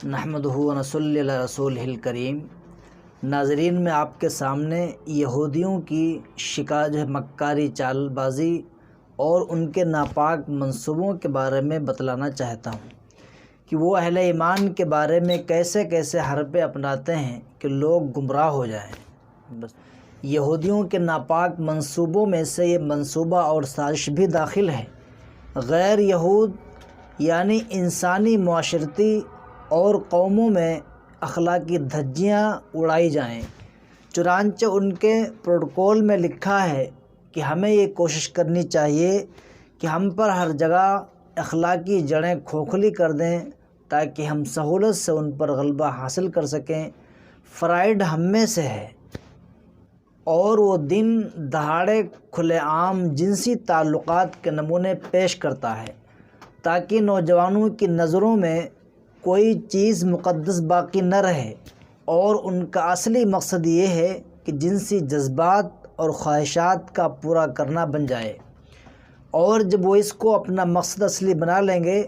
نحمدہ و نصلی علی رسولہ الکریم۔ ناظرین، میں آپ کے سامنے یہودیوں کی مکاری چال بازی اور ان کے ناپاک منصوبوں کے بارے میں بتلانا چاہتا ہوں کہ وہ اہل ایمان کے بارے میں کیسے کیسے حربے اپناتے ہیں کہ لوگ گمراہ ہو جائیں۔ یہودیوں کے ناپاک منصوبوں میں سے یہ منصوبہ اور سازش بھی داخل ہے۔ غیر یہود یعنی انسانی معاشرتی اور قوموں میں اخلاقی دھجیاں اڑائی جائیں، چنانچہ ان کے پروٹوکول میں لکھا ہے کہ ہمیں یہ کوشش کرنی چاہیے کہ ہم پر ہر جگہ اخلاقی جڑیں کھوکھلی کر دیں تاکہ ہم سہولت سے ان پر غلبہ حاصل کر سکیں۔ فرائیڈ ہم میں سے ہے اور وہ دن دہاڑے کھلے عام جنسی تعلقات کے نمونے پیش کرتا ہے تاکہ نوجوانوں کی نظروں میں کوئی چیز مقدس باقی نہ رہے، اور ان کا اصلی مقصد یہ ہے کہ جنسی جذبات اور خواہشات کا پورا کرنا بن جائے، اور جب وہ اس کو اپنا مقصد اصلی بنا لیں گے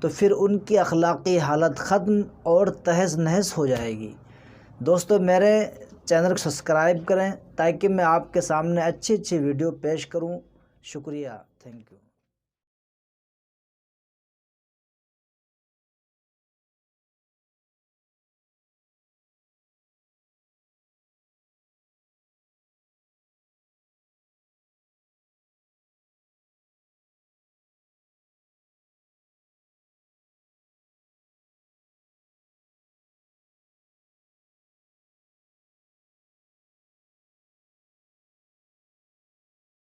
تو پھر ان کی اخلاقی حالت ختم اور تہس نہس ہو جائے گی۔ دوستو، میرے چینل کو سبسکرائب کریں تاکہ میں آپ کے سامنے اچھی ویڈیو پیش کروں۔ شکریہ، تھینک یو۔